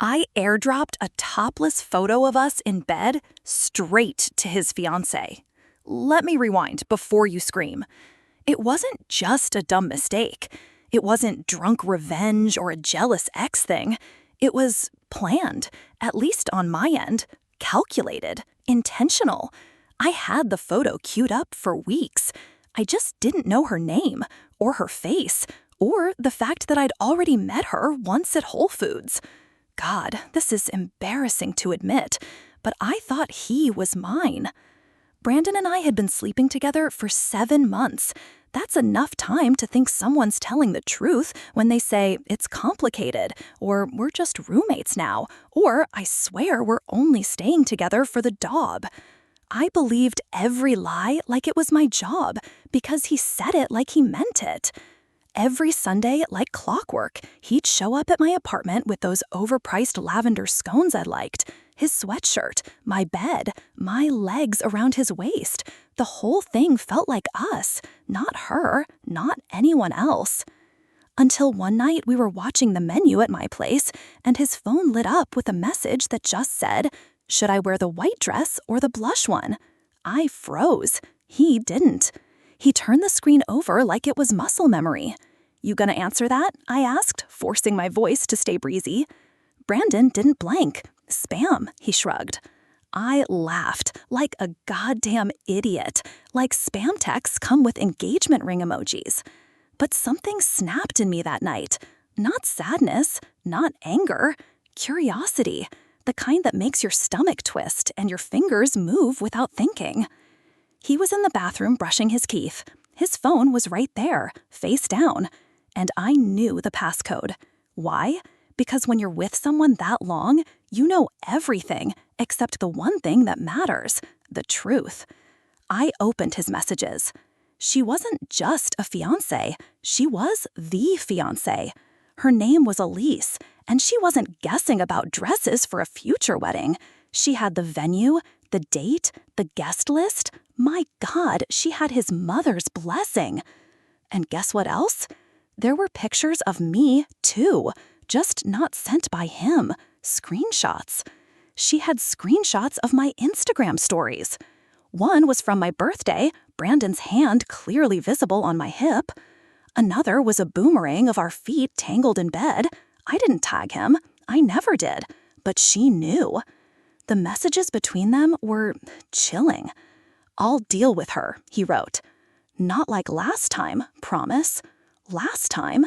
I airdropped a topless photo of us in bed straight to his fiancée. Let me rewind before you scream. It wasn't just a dumb mistake. It wasn't drunk revenge or a jealous ex thing. It was planned, at least on my end, calculated, intentional. I had the photo queued up for weeks. I just didn't know her name, or her face, or the fact that I'd already met her once at Whole Foods. God, this is embarrassing to admit, but I thought he was mine. Brandon and I had been sleeping together for 7 months. That's enough time to think someone's telling the truth when they say it's complicated, or we're just roommates now, or I swear we're only staying together for the job. I believed every lie like it was my job because he said it like he meant it. Every Sunday, like clockwork, he'd show up at my apartment with those overpriced lavender scones I liked, his sweatshirt, my bed, my legs around his waist. The whole thing felt like us, not her, not anyone else. Until one night we were watching the menu at my place, and his phone lit up with a message that just said, "Should I wear the white dress or the blush one?" I froze. He didn't. He turned the screen over like it was muscle memory. "You gonna answer that?" I asked, forcing my voice to stay breezy. Brandon didn't blank. "Spam," he shrugged. I laughed like a goddamn idiot, like spam texts come with engagement ring emojis. But something snapped in me that night. Not sadness, not anger, curiosity, the kind that makes your stomach twist and your fingers move without thinking. He was in the bathroom brushing his teeth. His phone was right there, face down. And I knew the passcode. Why? Because when you're with someone that long, you know everything except the one thing that matters, the truth. I opened his messages. She wasn't just a fiancée, she was the fiancée. Her name was Elise, and she wasn't guessing about dresses for a future wedding. She had the venue, the date, the guest list. My God, she had his mother's blessing. And guess what else? There were pictures of me, too, just not sent by him. Screenshots. She had screenshots of my Instagram stories. One was from my birthday, Brandon's hand clearly visible on my hip. Another was a boomerang of our feet tangled in bed. I didn't tag him. I never did. But she knew. The messages between them were chilling. "I'll deal with her," he wrote. Not like last time, promise. Last time?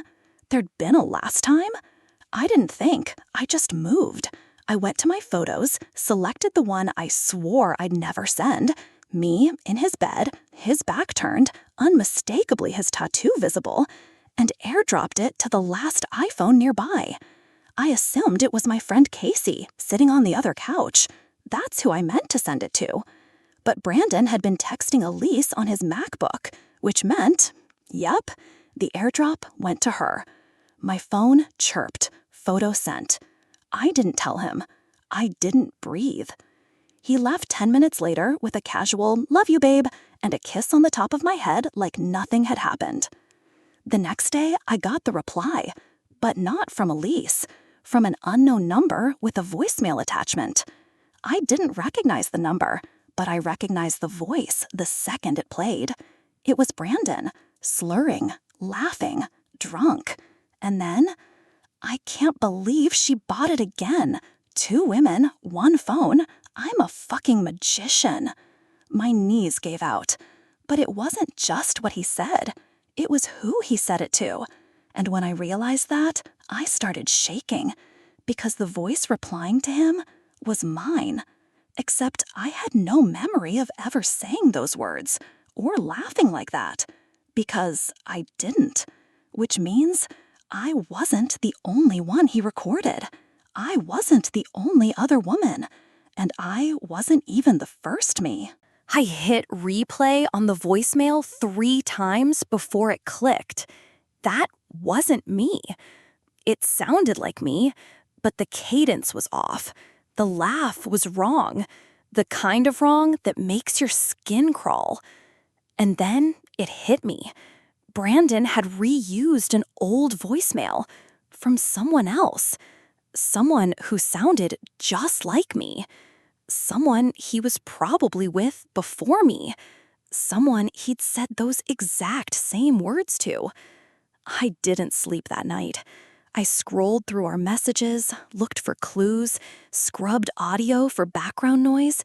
There'd been a last time? I didn't think. I just moved. I went to my photos, selected the one I swore I'd never send, me in his bed, his back turned, unmistakably his tattoo visible, and airdropped it to the last iPhone nearby. I assumed it was my friend Casey, sitting on the other couch. That's who I meant to send it to. But Brandon had been texting Elise on his MacBook, which meant, yep, the airdrop went to her. My phone chirped, photo sent. I didn't tell him. I didn't breathe. He left 10 minutes later with a casual "love you, babe," and a kiss on the top of my head like nothing had happened. The next day, I got the reply, but not from Elise, from an unknown number with a voicemail attachment. I didn't recognize the number, but I recognized the voice the second it played. It was Brandon, slurring, laughing, drunk. And then, I can't believe she bought it again. 2 women, 1 phone. I'm a fucking magician. My knees gave out. But it wasn't just what he said. It was who he said it to. And when I realized that, I started shaking. Because the voice replying to him was mine. Except I had no memory of ever saying those words, or laughing like that. Because I didn't. Which means I wasn't the only one he recorded. I wasn't the only other woman. And I wasn't even the first me. I hit replay on the voicemail 3 times before it clicked. That wasn't me. It sounded like me, but the cadence was off. The laugh was wrong. The kind of wrong that makes your skin crawl. And then it hit me. Brandon had reused an old voicemail from someone else. Someone who sounded just like me. Someone he was probably with before me. Someone he'd said those exact same words to. I didn't sleep that night. I scrolled through our messages, looked for clues, scrubbed audio for background noise,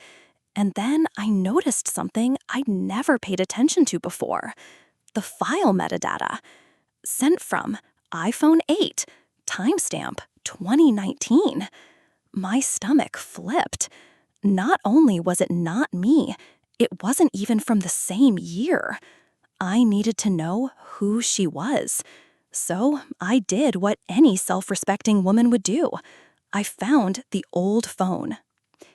and then I noticed something I'd never paid attention to before. The file metadata. Sent from iPhone 8, timestamp 2019. My stomach flipped. Not only was it not me, it wasn't even from the same year. I needed to know who she was. So I did what any self-respecting woman would do. I found the old phone.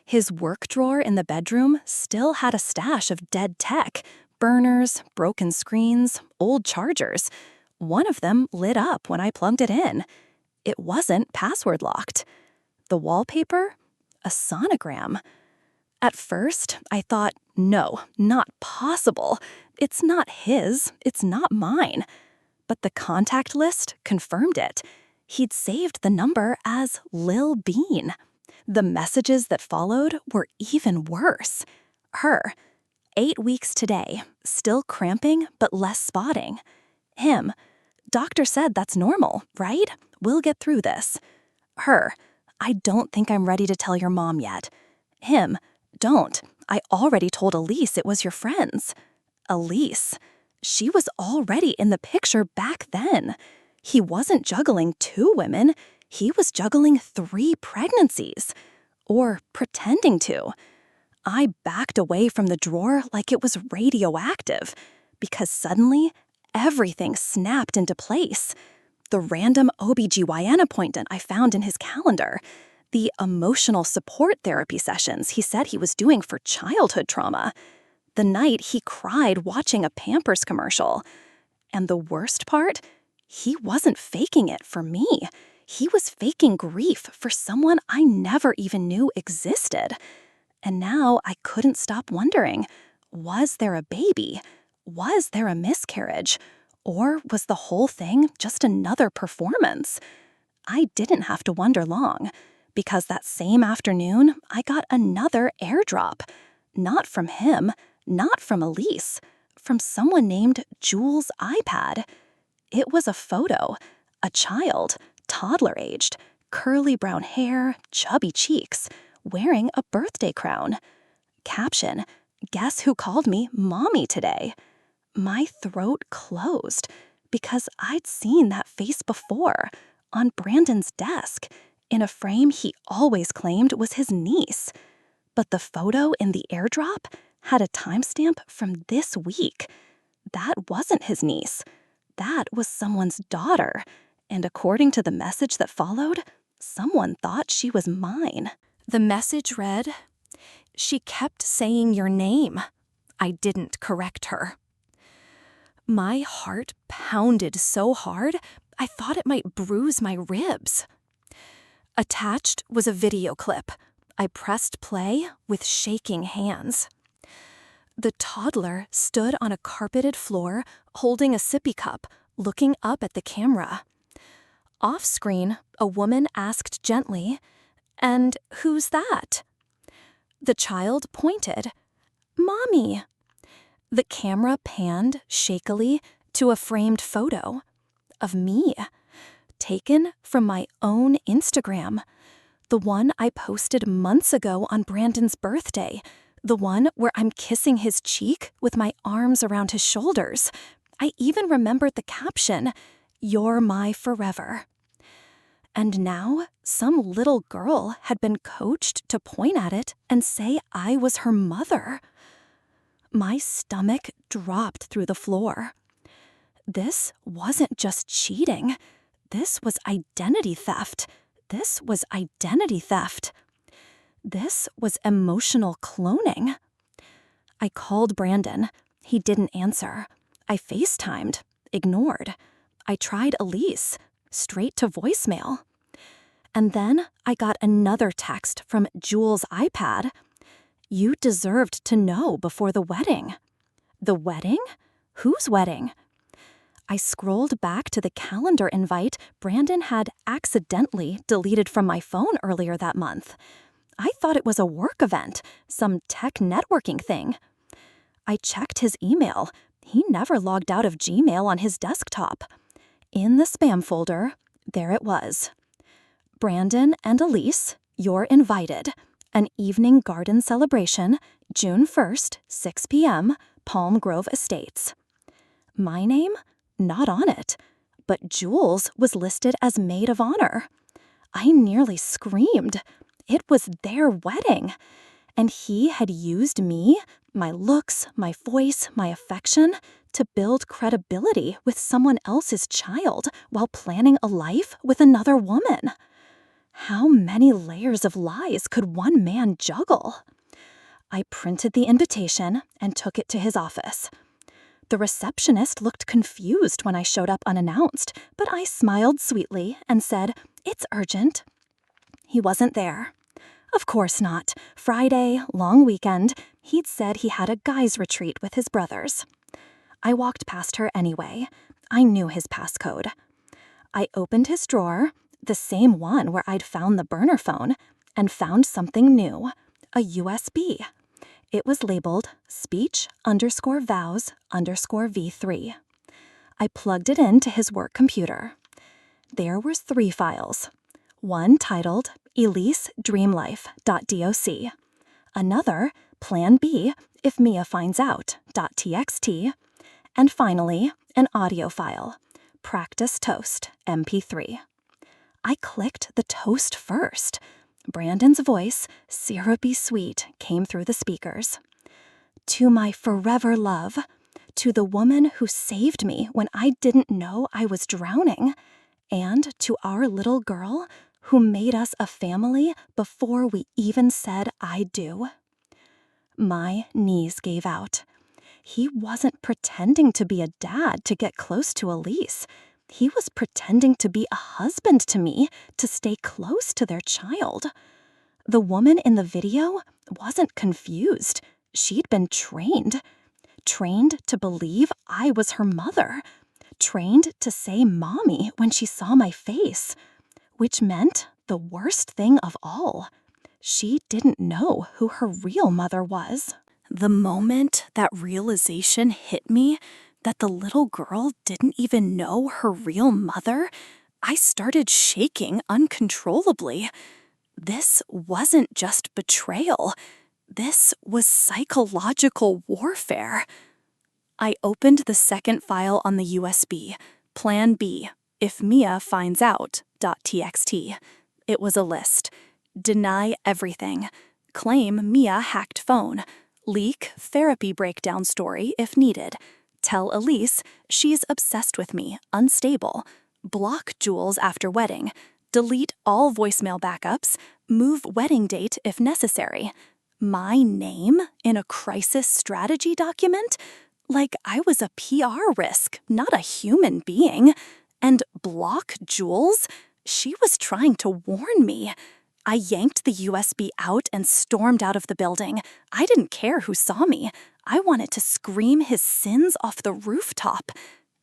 His work drawer in the bedroom still had a stash of dead tech, burners, broken screens, old chargers. One of them lit up when I plugged it in. It wasn't password locked. The wallpaper? A sonogram. At first, I thought, no, not possible. It's not his, it's not mine. But the contact list confirmed it. He'd saved the number as Lil Bean. The messages that followed were even worse. Her, 8 weeks today, still cramping but less spotting. Him, doctor said that's normal, right? We'll get through this. Her, I don't think I'm ready to tell your mom yet. Him, don't. I already told Elise it was your friends. Elise. She was already in the picture back then. He wasn't juggling 2 women. He was juggling 3 pregnancies. Or pretending to. I backed away from the drawer like it was radioactive, because suddenly, everything snapped into place. The random OBGYN appointment I found in his calendar. The emotional support therapy sessions he said he was doing for childhood trauma. The night he cried watching a Pampers commercial. And the worst part? He wasn't faking it for me. He was faking grief for someone I never even knew existed. And now I couldn't stop wondering, was there a baby? Was there a miscarriage? Or was the whole thing just another performance? I didn't have to wonder long, because that same afternoon I got another AirDrop. Not from him, not from Elise, from someone named Jules' iPad. It was a photo, a child, toddler-aged, curly brown hair, chubby cheeks, wearing a birthday crown. Caption, guess who called me mommy today? My throat closed, because I'd seen that face before, on Brandon's desk, in a frame he always claimed was his niece. But the photo in the AirDrop had a timestamp from this week. That wasn't his niece. That was someone's daughter. And according to the message that followed, someone thought she was mine. The message read, "She kept saying your name. I didn't correct her." My heart pounded so hard, I thought it might bruise my ribs. Attached was a video clip. I pressed play with shaking hands. The toddler stood on a carpeted floor, holding a sippy cup, looking up at the camera. Off-screen, a woman asked gently, "And who's that?" The child pointed. "Mommy." The camera panned shakily to a framed photo of me, taken from my own Instagram, the one I posted months ago on Brandon's birthday, the one where I'm kissing his cheek with my arms around his shoulders. I even remembered the caption, "You're my forever." And now, some little girl had been coached to point at it and say I was her mother. My stomach dropped through the floor. This wasn't just cheating. This was identity theft. This was identity theft. This was emotional cloning. I called Brandon. He didn't answer. I FaceTimed. Ignored. I tried Elise. Straight to voicemail. And then I got another text from Jules' iPad. "You deserved to know before the wedding." The wedding? Whose wedding? I scrolled back to the calendar invite Brandon had accidentally deleted from my phone earlier that month. I thought it was a work event, some tech networking thing. I checked his email. He never logged out of Gmail on his desktop. In the spam folder, there it was. Brandon and Elise, you're invited. An evening garden celebration, June 1st, 6 p.m., Palm Grove Estates. My name? Not on it. But Jules was listed as maid of honor. I nearly screamed. It was their wedding. And he had used me, my looks, my voice, my affection, to build credibility with someone else's child while planning a life with another woman. How many layers of lies could one man juggle? I printed the invitation and took it to his office. The receptionist looked confused when I showed up unannounced, but I smiled sweetly and said, "It's urgent." He wasn't there. Of course not. Friday, long weekend, he'd said he had a guys' retreat with his brothers. I walked past her anyway. I knew his passcode. I opened his drawer, the same one where I'd found the burner phone, and found something new, a USB. It was labeled speech_vows_V3. I plugged it into his work computer. There were 3 files. One titled EliseDreamLife.doc. Another, Plan B if Mia finds out.txt. And finally, an audio file, Practice Toast MP3. I clicked the toast first. Brandon's voice, syrupy sweet, came through the speakers. To my forever love, to the woman who saved me when I didn't know I was drowning, and to our little girl who made us a family before we even said I do. My knees gave out. He wasn't pretending to be a dad to get close to Elise. He was pretending to be a husband to me to stay close to their child. The woman in the video wasn't confused. She'd been trained to believe I was her mother, trained to say mommy when she saw my face, which meant the worst thing of all. She didn't know who her real mother was. The moment that realization hit me that the little girl didn't even know her real mother, I started shaking uncontrollably. This wasn't just betrayal. This was psychological warfare. I opened the second file on the USB, Plan B if Mia finds out.txt. It was a list. Deny everything. Claim Mia hacked phone. Leak therapy breakdown story if needed. Tell Elise she's obsessed with me, unstable. Block Jules after wedding. Delete all voicemail backups. Move wedding date if necessary. My name in a crisis strategy document? Like I was a PR risk, not a human being. And block Jules? She was trying to warn me. I yanked the USB out and stormed out of the building. I didn't care who saw me. I wanted to scream his sins off the rooftop.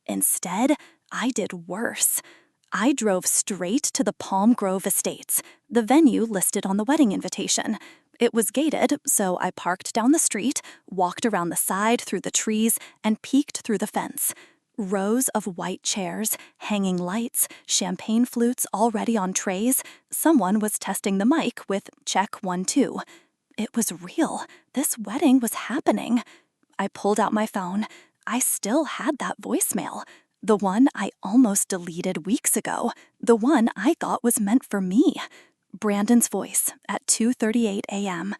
Instead, I did worse. I drove straight to the Palm Grove Estates, the venue listed on the wedding invitation. It was gated, so I parked down the street, walked around the side through the trees, and peeked through the fence. Rows of white chairs, hanging lights, champagne flutes already on trays. Someone was testing the mic with check 1, 2. It was real. This wedding was happening. I pulled out my phone. I still had that voicemail. The one I almost deleted weeks ago. The one I thought was meant for me. Brandon's voice at 2:38 a.m.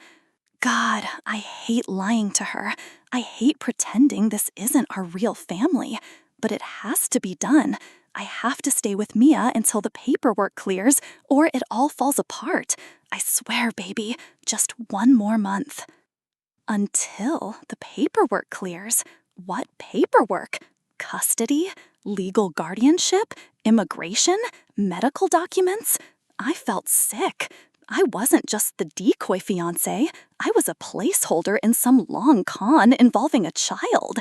God, I hate lying to her. I hate pretending this isn't our real family. But it has to be done. I have to stay with Mia until the paperwork clears, or it all falls apart. I swear, baby, just 1 more month. Until the paperwork clears. What paperwork? Custody? Legal guardianship? Immigration? Medical documents? I felt sick. I wasn't just the decoy fiancé. I was a placeholder in some long con involving a child.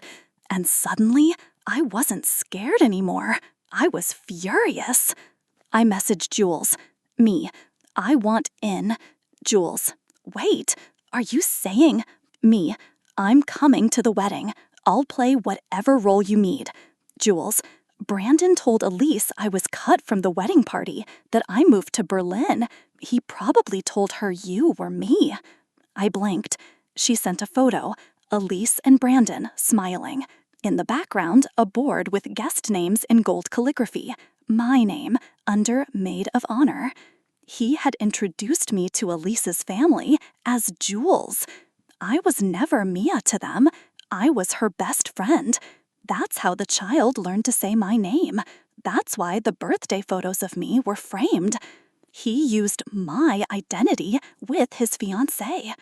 And suddenly, I wasn't scared anymore. I was furious. I messaged Jules. Me. I want in. Jules. Wait, are you saying? Me. I'm coming to the wedding. I'll play whatever role you need. Jules. Brandon told Elise I was cut from the wedding party, that I moved to Berlin. He probably told her you were me. I blinked. She sent a photo. Elise and Brandon, smiling. In the background, a board with guest names in gold calligraphy. My name, under Maid of Honor. He had introduced me to Elise's family as Jules. I was never Mia to them. I was her best friend. That's how the child learned to say my name. That's why the birthday photos of me were framed. He used my identity with his fiancée.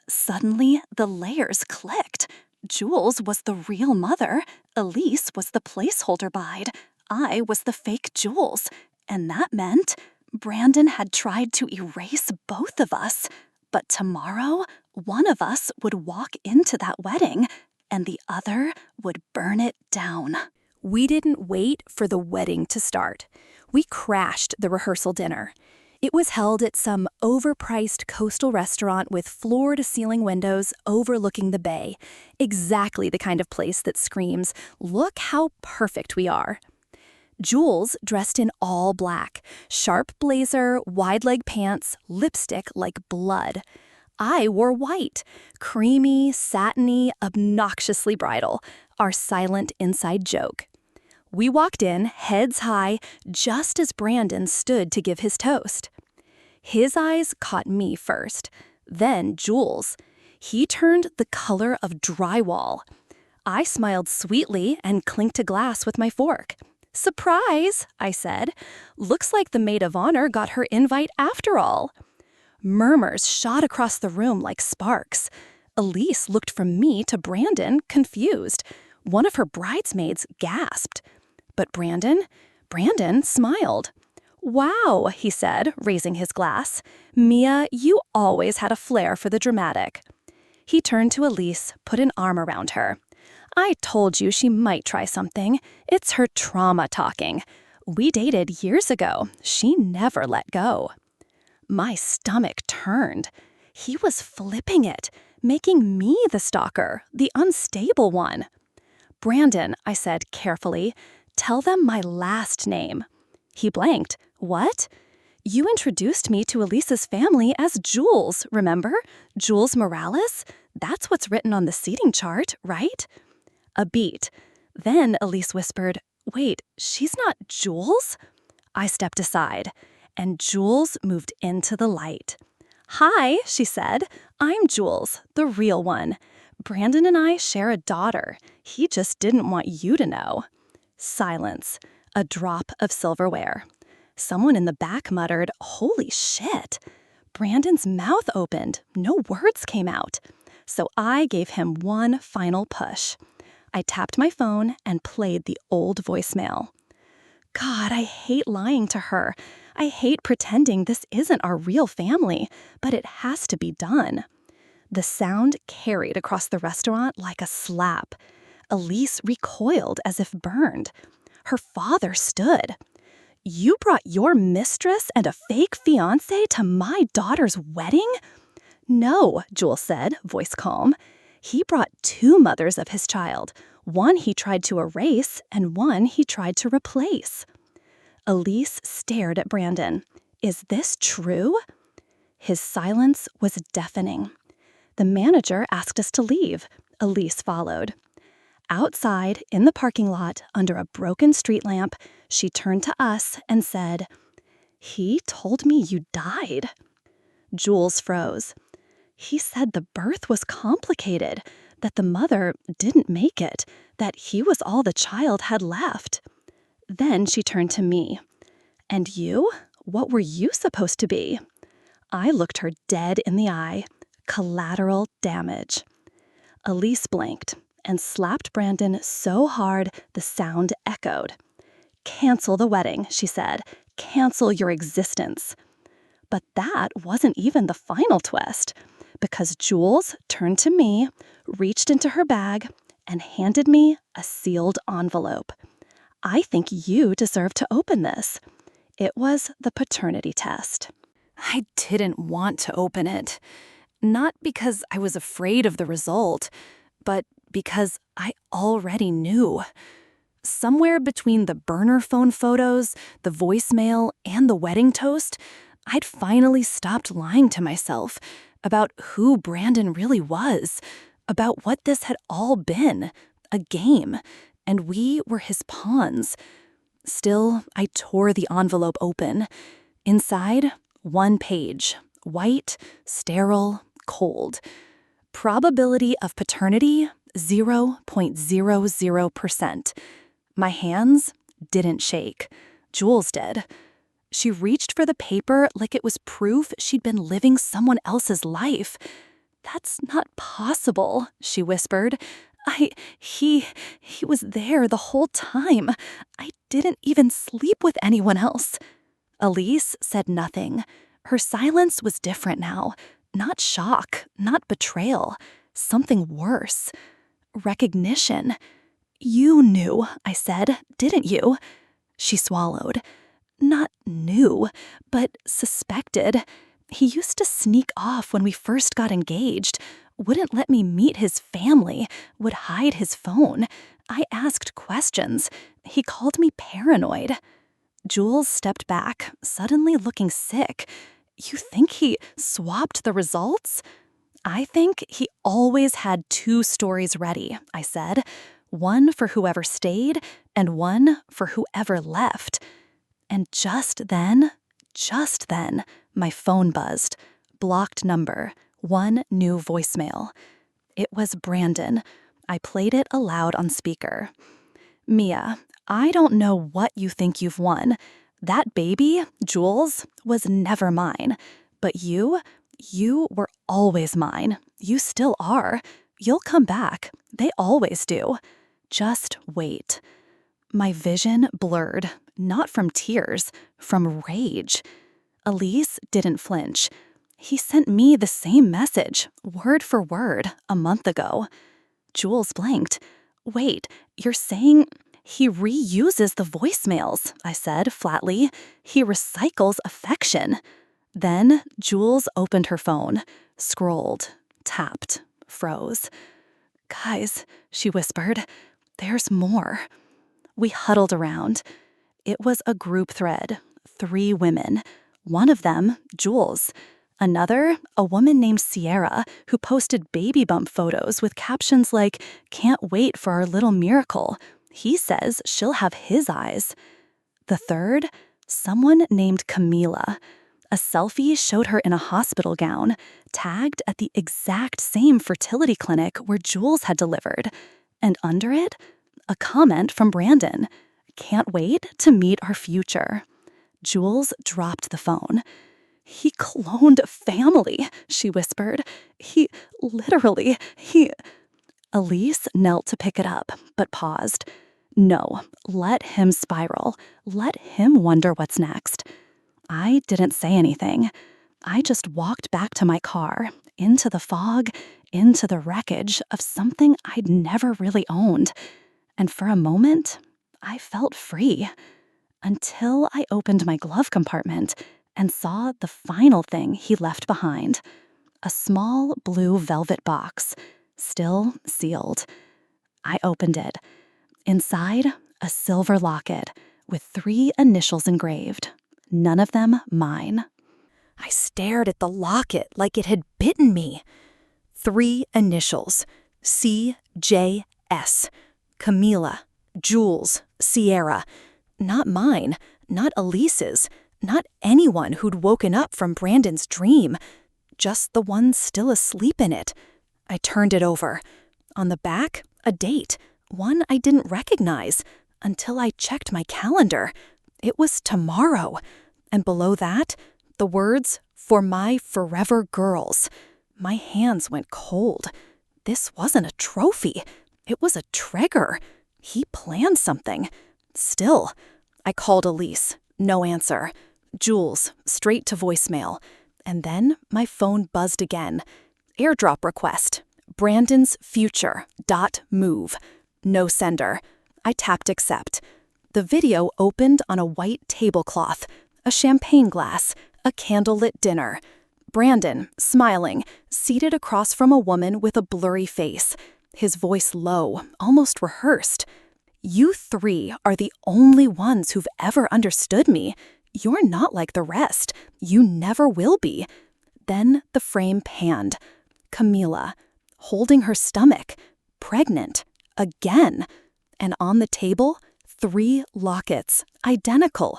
Suddenly, the layers clicked. Jules was the real mother. Elise was the placeholder bride. I was the fake Jules. And that meant Brandon had tried to erase both of us. But tomorrow, one of us would walk into that wedding, and the other would burn it down. We didn't wait for the wedding to start. We crashed the rehearsal dinner. It was held at some overpriced coastal restaurant with floor-to-ceiling windows overlooking the bay. Exactly the kind of place that screams, "Look how perfect we are." Jules dressed in all black, sharp blazer, wide-leg pants, lipstick like blood. I wore white, creamy, satiny, obnoxiously bridal, our silent inside joke. We walked in, heads high, just as Brandon stood to give his toast. His eyes caught me first, then Jules. He turned the color of drywall. I smiled sweetly and clinked a glass with my fork. "Surprise," I said. "Looks like the maid of honor got her invite after all." Murmurs shot across the room like sparks. Elise looked from me to Brandon, confused. One of her bridesmaids gasped. But Brandon smiled. "Wow," he said, raising his glass. "Mia, you always had a flair for the dramatic." He turned to Elise, put an arm around her. "I told you she might try something. It's her trauma talking. We dated years ago. She never let go." My stomach turned. He was flipping it, making me the stalker, the unstable one. "Brandon," I said carefully, "tell them my last name." He blanked. "What?" "You introduced me to Elisa's family as Jules, remember? Jules Morales? That's what's written on the seating chart, right?" A beat. Then Elise whispered, "Wait, she's not Jules?" I stepped aside, and Jules moved into the light. "Hi," she said. "I'm Jules, the real one. Brandon and I share a daughter. He just didn't want you to know." Silence. A drop of silverware. Someone in the back muttered, "Holy shit." Brandon's mouth opened. No words came out. So I gave him one final push. I tapped my phone and played the old voicemail. God, I hate lying to her. I hate pretending this isn't our real family, but it has to be done. The sound carried across the restaurant like a slap. Elise recoiled as if burned. Her father stood. "You brought your mistress and a fake fiancé to my daughter's wedding?" "No," Jules said, voice calm. "He brought two mothers of his child. One he tried to erase and one he tried to replace." Elise stared at Brandon. "Is this true?" His silence was deafening. The manager asked us to leave. Elise followed. Outside, in the parking lot, under a broken street lamp, she turned to us and said, "He told me you died." Jules froze. "He said the birth was complicated, that the mother didn't make it, that he was all the child had left." Then she turned to me. "And you? What were you supposed to be?" I looked her dead in the eye. Collateral damage. Elise blinked and slapped Brandon so hard the sound echoed. "Cancel the wedding," she said. "Cancel your existence." But that wasn't even the final twist, because Jules turned to me, reached into her bag, and handed me a sealed envelope. "I think you deserve to open this." It was the paternity test. I didn't want to open it. Not because I was afraid of the result, but because I already knew. Somewhere between the burner phone photos, the voicemail, and the wedding toast, I'd finally stopped lying to myself about who Brandon really was, about what this had all been, a game, and we were his pawns. Still, I tore the envelope open. Inside, one page, white, sterile, cold. Probability of paternity, 0.00%. My hands didn't shake. Jules did. She reached for the paper like it was proof she'd been living someone else's life. "That's not possible," she whispered. He was there the whole time. I didn't even sleep with anyone else." Elise said nothing. Her silence was different now. Not shock, not betrayal. Something worse. Recognition. "You knew," I said, "didn't you?" She swallowed. "Not knew, but suspected. He used to sneak off when we first got engaged, wouldn't let me meet his family, would hide his phone. I asked questions. He called me paranoid." Jules stepped back, suddenly looking sick. "You think he swapped the results?" "I think he always had 2 stories ready," I said. "One for whoever stayed, and one for whoever left." And just then, my phone buzzed. Blocked number, 1 new voicemail. It was Brandon. I played it aloud on speaker. "Mia, I don't know what you think you've won. That baby, Jules, was never mine. But you were always mine. You still are. You'll come back. They always do. Just wait." My vision blurred, not from tears, from rage. Elise didn't flinch. "He sent me the same message, word for word, a month ago." Jules blinked. "Wait, you're saying he reuses the voicemails?" I said flatly. "He recycles affection." Then Jules opened her phone, scrolled, tapped, froze. "Guys," she whispered, "there's more." We huddled around. It was a group thread, 3 women. One of them, Jules. Another, a woman named Sierra, who posted baby bump photos with captions like, "Can't wait for our little miracle. He says she'll have his eyes." The third, someone named Camila. A selfie showed her in a hospital gown, tagged at the exact same fertility clinic where Jules had delivered. And under it, a comment from Brandon. "Can't wait to meet our future." Jules dropped the phone. "He cloned family," she whispered. He literally. Elise knelt to pick it up, but paused. "No, let him spiral. Let him wonder what's next." I didn't say anything. I just walked back to my car, into the fog, into the wreckage of something I'd never really owned. And for a moment, I felt free. Until I opened my glove compartment and saw the final thing he left behind. A small blue velvet box, still sealed. I opened it. Inside, a silver locket with 3 initials engraved. None of them mine. I stared at the locket like it had bitten me. 3 initials. C.J.S. Camila, Jules, Sierra. Not mine, not Elise's, not anyone who'd woken up from Brandon's dream. Just the one still asleep in it. I turned it over. On the back, a date, one I didn't recognize until I checked my calendar. It was tomorrow. And below that, the words, "For my forever girls." My hands went cold. This wasn't a trophy. It was a trigger. He planned something. Still, I called Elise. No answer. Jules, straight to voicemail. And then my phone buzzed again. AirDrop request. Brandon's future. Move. No sender. I tapped accept. The video opened on a white tablecloth, a champagne glass, a candlelit dinner. Brandon, smiling, seated across from a woman with a blurry face, his voice low, almost rehearsed. You three are the only ones who've ever understood me. You're not like the rest. You never will be. Then the frame panned. Camila, holding her stomach, pregnant, again. And on the table, 3 lockets, identical.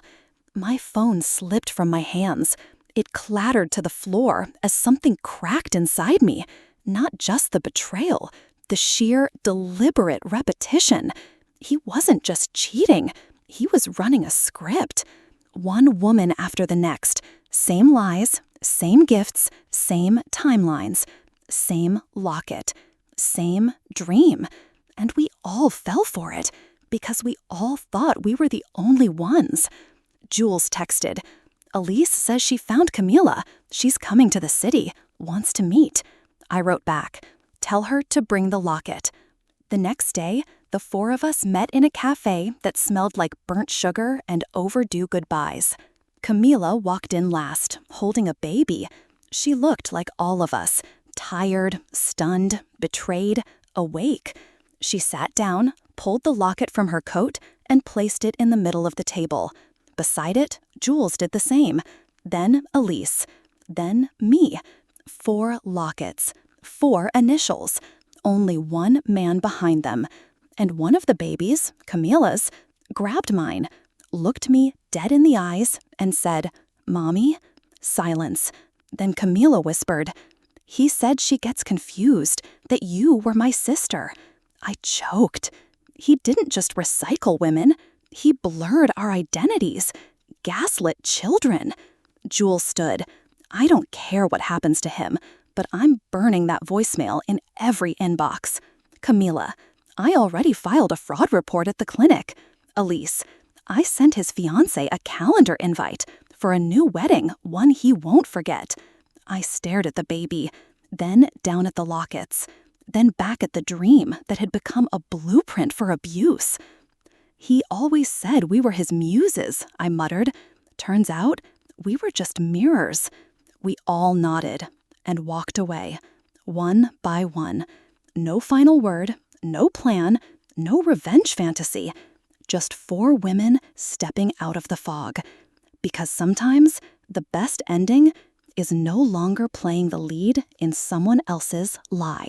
My phone slipped from my hands. It clattered to the floor as something cracked inside me. Not just the betrayal, the sheer, deliberate repetition. He wasn't just cheating. He was running a script. One woman after the next. Same lies, same gifts, same timelines, same locket, same dream. And we all fell for it because we all thought we were the only ones. Jules texted, Elise says she found Camila. She's coming to the city, wants to meet. I wrote back, tell her to bring the locket. The next day, the 4 of us met in a cafe that smelled like burnt sugar and overdue goodbyes. Camila walked in last, holding a baby. She looked like all of us, tired, stunned, betrayed, awake. She sat down, pulled the locket from her coat, and placed it in the middle of the table. Beside it, Jules did the same. Then Elise. Then me. 4 lockets. 4 initials. Only one man behind them. And one of the babies, Camila's, grabbed mine, looked me dead in the eyes, and said, Mommy? Silence. Then Camila whispered, He said she gets confused, that you were my sister. I choked. He didn't just recycle women. He blurred our identities, gaslit children. Jules stood. I don't care what happens to him, but I'm burning that voicemail in every inbox. Camila, I already filed a fraud report at the clinic. Elise, I sent his fiancé a calendar invite for a new wedding, one he won't forget. I stared at the baby, then down at the lockets, then back at the dream that had become a blueprint for abuse. He always said we were his muses, I muttered. Turns out, we were just mirrors. We all nodded and walked away, one by one. No final word, no plan, no revenge fantasy. Just 4 women stepping out of the fog. Because sometimes the best ending is no longer playing the lead in someone else's lie.